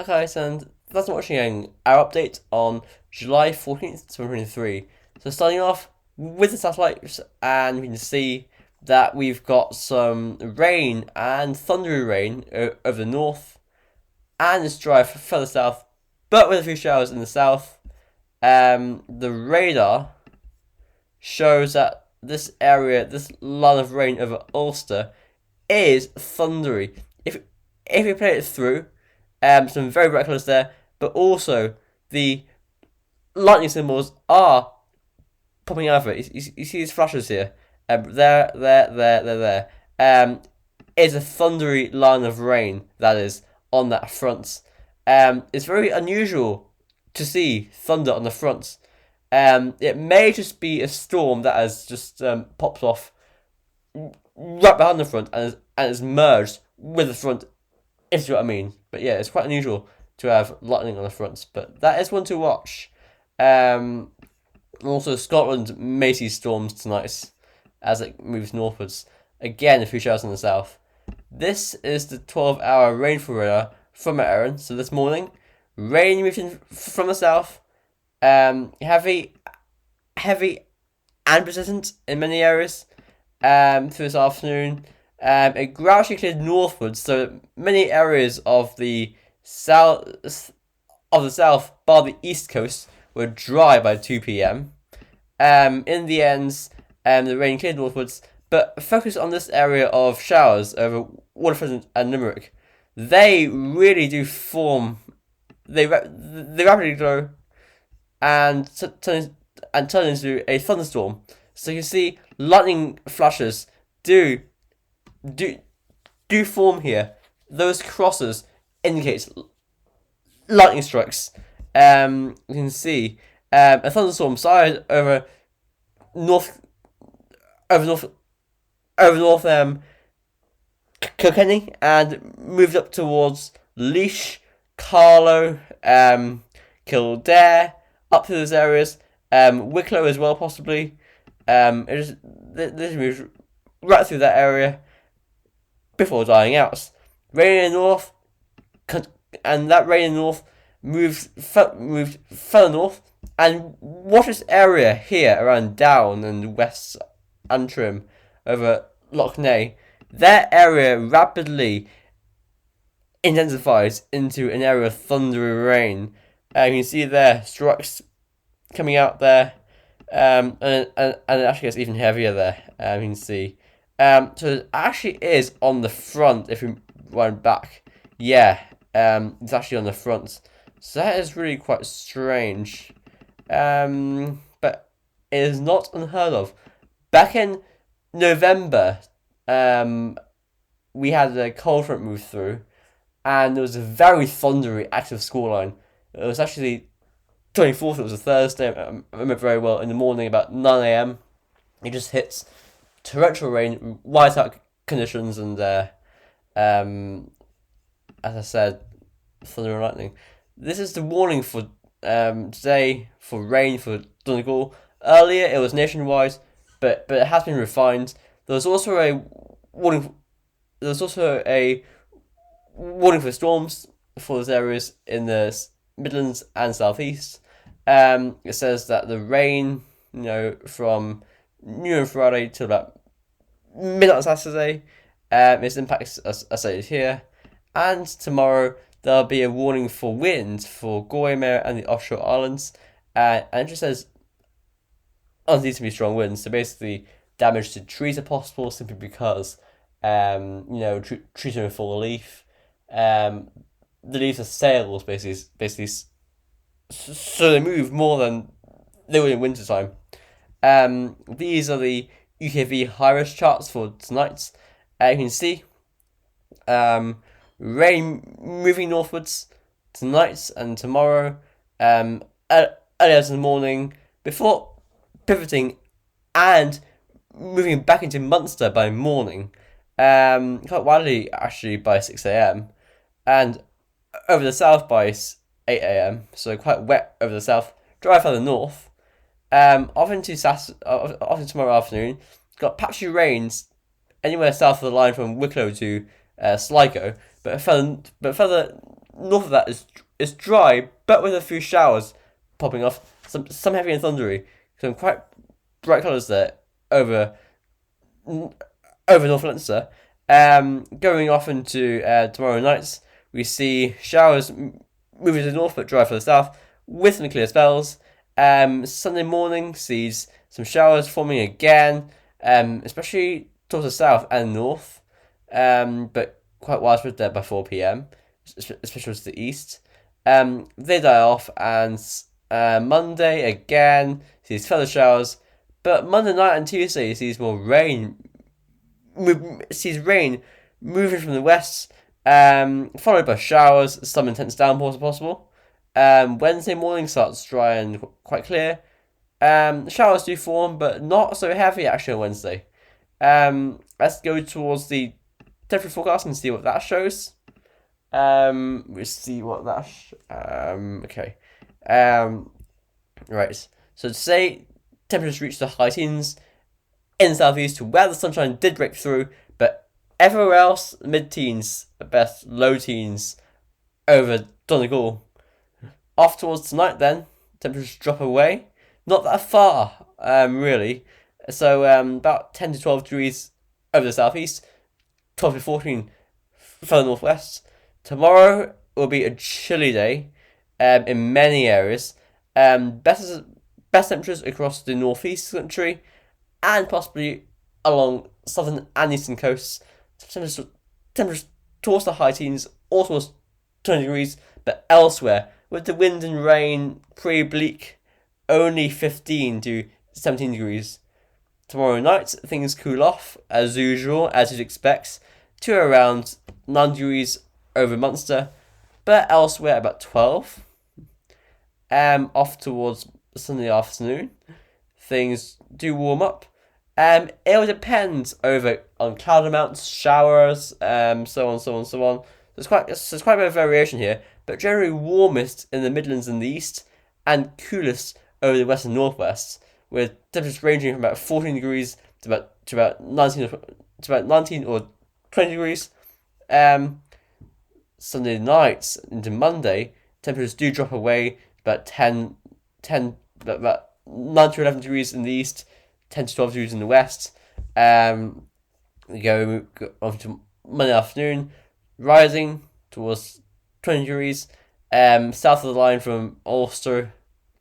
Hi guys, and thanks for watching our update on July 14th, 2023. So starting off with the satellites, and we can see that we've got some rain and thundery rain over the north, and it's dry further south, but with a few showers in the south. The radar shows that this area, this line of rain over Ulster, is thundery. If you play it through, some very bright colours there, but also the lightning symbols are popping out of it. You see these flashes here. There. It's a thundery line of rain that is on that front. It's very unusual to see thunder on the front. It may just be a storm that has just popped off right behind the front and is merged with the front, if you see what I mean. But yeah, it's quite unusual to have lightning on the front, but that is one to watch. Also, Scotland may see storms tonight as it moves northwards. Again, a few showers in the south. This is the 12-hour rainfall radar from Erin. So this morning, rain moving from the south, heavy and persistent in many areas. Through this afternoon, it gradually cleared northwards, so many areas of the south bar the east coast were dry by 2 p.m. In the end, the rain cleared northwards, but focus on this area of showers over Waterford and Limerick. They really do form. They rapidly grow and turn into a thunderstorm. So you see lightning flashes do form here. Those crosses indicate lightning strikes. You can see a thunderstorm started over north Kilkenny and moved up towards Laois, Carlow, Kildare, up to those areas. Wicklow as well, possibly. This moves right through that area before dying out. Rain in the north, and that rain in the north moved further north and watch this area here around Down and West Antrim over Lough Neagh. That area rapidly intensifies into an area of thundery rain. You can see there strikes coming out there, and it actually gets even heavier there. You can see. So it actually is on the front. If we wind back, yeah, it's actually on the front. So that is really quite strange. But it is not unheard of. Back in November, we had a cold front move through, and there was a very thundery active scoreline. It was actually 24th. It was a Thursday. I remember very well. In the morning, about 9 a.m., it just hits torrential rain, whiteout conditions, and as I said, thunder and lightning. This is the warning for today for rain for Donegal. Earlier, it was nationwide, but it has been refined. There was also a warning. There was also a warning for storms for those areas in the Midlands and Southeast. It says that the rain, from New Year Friday to about midnight on Saturday, its impacts are stated here, and tomorrow there'll be a warning for wind for Galway, Mayo, and the offshore islands, and it just says unseasonably strong winds. So basically, damage to trees are possible simply because trees are in full leaf. The leaves are sails, basically, so they move more than they would in winter time. These are the UKV high risk charts for tonight. You can see rain moving northwards tonight and tomorrow, early in the morning, before pivoting and moving back into Munster by morning, quite widely actually by 6 a.m. and over the south by 8 a.m. So quite wet over the south, dry further north. Off into tomorrow afternoon, got patchy rains anywhere south of the line from Wicklow to Sligo, but further north of that is dry, but with a few showers popping off. Some heavy and thundery. Some quite bright colours there over North Leinster. Going off into tomorrow night, we see showers moving to the north but dry for the south, with some clear spells. Sunday morning sees some showers forming again, especially towards the south and north, but quite widespread there by 4 p.m, especially towards the east. They die off, and Monday again sees further showers, but Monday night and Tuesday sees more rain. Sees rain moving from the west, followed by showers, some intense downpours are possible. Wednesday morning starts dry and quite clear. Showers do form, but not so heavy actually on Wednesday. Let's go towards the temperature forecast and see what that shows. We see what that. Okay. Right. So today, temperatures reached the high teens in the southeast, where the sunshine did break through, but everywhere else, mid-teens, at best, low teens over Donegal. Off towards tonight then, temperatures drop away. Not that far, really. So about 10 to 12 degrees over the southeast, 12 to 14 further northwest. Tomorrow will be a chilly day in many areas. Best temperatures across the northeast country and possibly along southern and eastern coasts. Temperatures towards the high teens, or towards 20 degrees, but elsewhere, with the wind and rain pretty bleak, only 15 to 17 degrees. Tomorrow night, things cool off, as usual, as you'd expect, to around 9 degrees over Munster, but elsewhere about 12. Off towards Sunday afternoon, things do warm up. It will depend on cloud amounts, showers, so on. There's quite a bit of variation here, but generally warmest in the Midlands and the east, and coolest over the west and northwest, with temperatures ranging from about 14 degrees to about 19 or 20 degrees. Sunday night into Monday, temperatures do drop away about about 9 to 11 degrees in the east, 10 to 12 degrees in the west. We go on to Monday afternoon, rising towards 20 degrees, south of the line from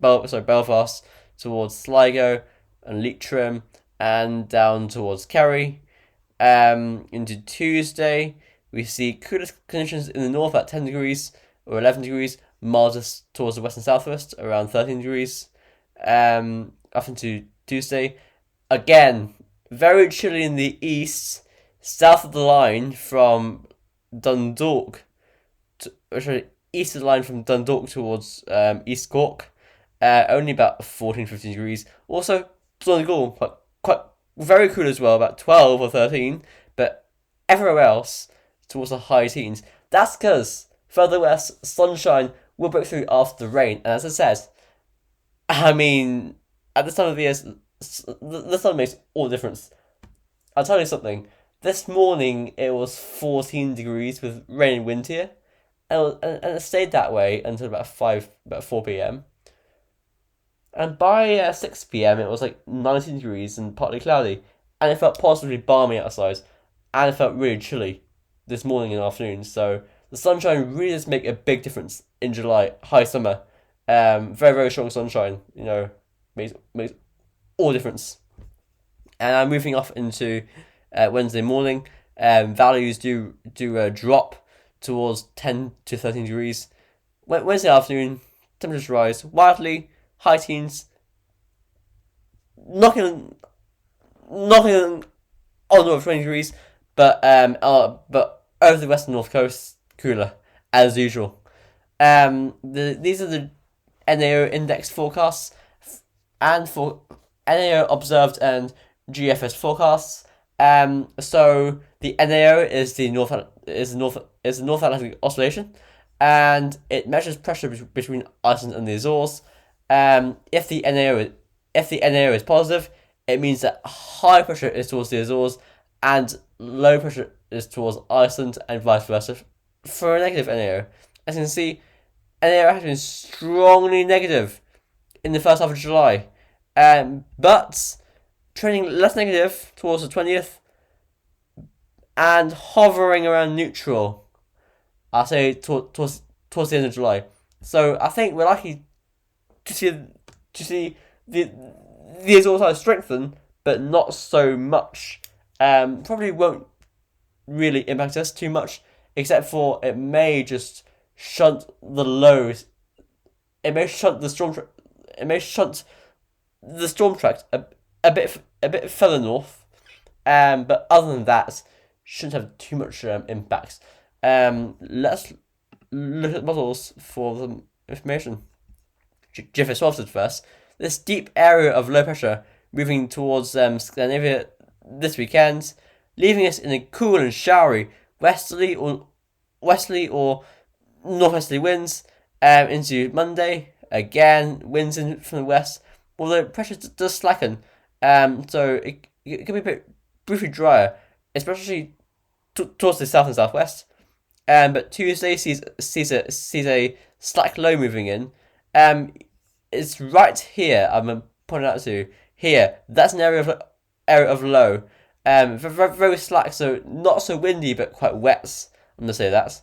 Belfast towards Sligo and Leitrim, and down towards Kerry. Into Tuesday, we see cooler conditions in the north at 10 degrees or 11 degrees, mildest towards the west and southwest around 13 degrees. Up into Tuesday, again, very chilly in the east, south of the line from Dundalk, east of the line from Dundalk towards East Cork, only about 14-15 degrees. Also, Donegal, quite very cool as well, about 12 or 13, but everywhere else towards the high teens. That's because further west, sunshine will break through after the rain, and as I said, I mean, at this time of the year, the sun makes all the difference. I'll tell you something. This morning it was 14 degrees with rain and wind here, and it stayed that way until about 4 p.m. And by 6 p.m. it was like 19 degrees and partly cloudy, and it felt positively balmy outside, and it felt really chilly this morning and afternoon. So the sunshine really does make a big difference in July, high summer. Very, very strong sunshine, makes all the difference. And I'm moving off into Wednesday morning. Values do drop towards 10 to 13 degrees. Wednesday afternoon, temperatures rise wildly, high teens, knocking on over 20 degrees, but over the west and north coast, cooler as usual. These are the NAO index forecasts, and for NAO observed and GEFS forecasts. So the NAO is the North Atlantic Oscillation, and it measures pressure between Iceland and the Azores. If the NAO is positive, it means that high pressure is towards the Azores and low pressure is towards Iceland, and vice versa. For a negative NAO, as you can see, and they have been strongly negative in the first half of July. But trending less negative towards the 20th and hovering around neutral, I'll say towards the end of July. So I think we're likely to see the azure side strengthen, but not so much. Probably won't really impact us too much, except for it may just shunt the lows. It may shunt the storm. It may shunt the storm track a bit further north. But other than that, shouldn't have too much impacts. Let's look at models for the information. GEFS Obsessed first. This deep area of low pressure moving towards Scandinavia this weekend, leaving us in a cool and showery westerly or northwesterly winds into Monday. Again, winds in from the west, although pressure does slacken. So it can be a bit briefly drier, especially towards the south and southwest. But Tuesday sees a slack low moving in. It's right here. I'm pointing out to here. That's an area of low. Very slack, so not so windy, but quite wet. I'm gonna say that.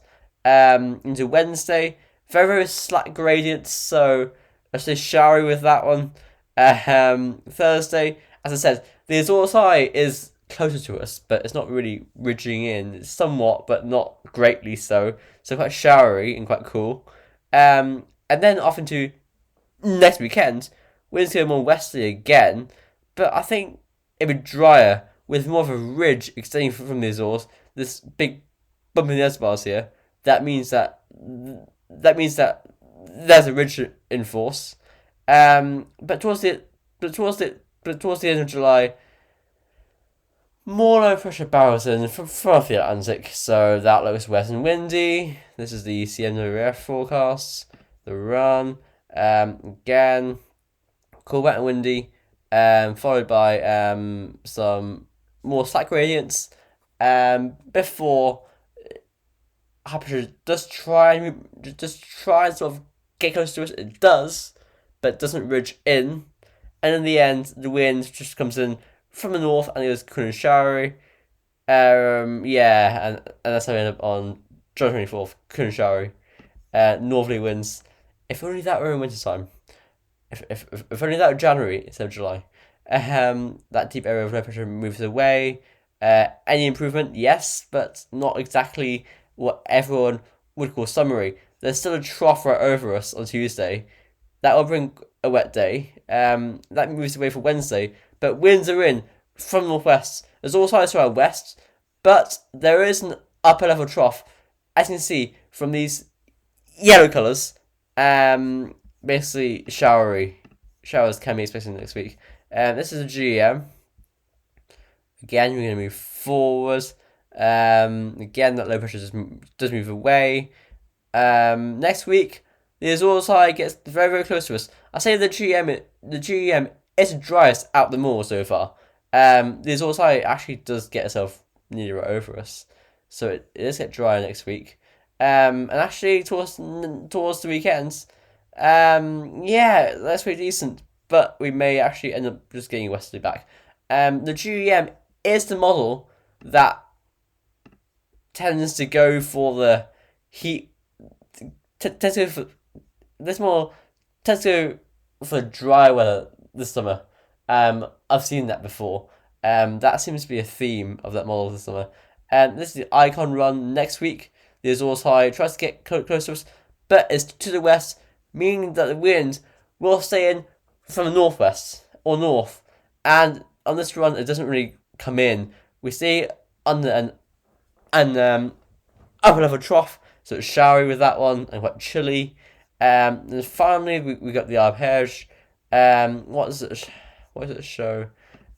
Into Wednesday, very slack gradient, so I say showery with that one. Thursday, as I said, the Azores High is closer to us, but it's not really ridging in. It's somewhat, but not greatly so. So quite showery and quite cool. And then off into next weekend, winds go more westerly again, but I think it'll be drier with more of a ridge extending from the Azores. This big bump in the S-bars here. That means that there's a ridge in force. But towards the end of July, more low pressure barrels in from the Atlantic, so that looks wet and windy. This is the CMWF forecast. The run again, cool, wet and windy, followed by some more slack gradients. Before high pressure does try and sort of get close to us. It does, but doesn't ridge in. And in the end, the wind just comes in from the north and it was cool and showery. And that's how we end up on July 24th, cool and showery. Northerly winds. If only that were in winter time. If only that were January instead of July. That deep area of low pressure moves away. Any improvement? Yes, but not exactly what everyone would call summery. There's still a trough right over us on Tuesday. That will bring a wet day. That moves away for Wednesday, but winds are in from northwest. There's also sides to our west, but there is an upper level trough, as you can see from these yellow colours. Basically showery. Showers can be expected next week. This is a GEM. Again, we're going to move forward. Again, that low pressure does move away. Next week, the Azores High gets very, very close to us. I say the GEM is the driest out them all so far. The Azores High actually does get itself nearly right over us, so it does get drier next week. And actually towards the weekends, that's pretty decent. But we may actually end up just getting westerly back. The GEM is the model that tends to go for the heat. Tends to go for dry weather this summer. I've seen that before. That seems to be a theme of that model this summer. This is the Icon run next week. The Azores High tries to get close to us, but it's to the west, meaning that the wind will stay in from the northwest or north. And on this run, it doesn't really come in. We stay under an upper level trough, so it's showery with that one and quite chilly. And finally, we got the arpege. What does it show?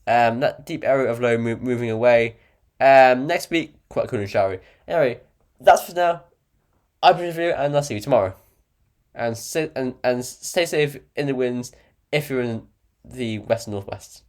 That deep area of low moving away. Next week, quite cool and showery. Anyway, that's for now. I've been with you, and I'll see you tomorrow. And stay safe in the winds if you're in the west and northwest.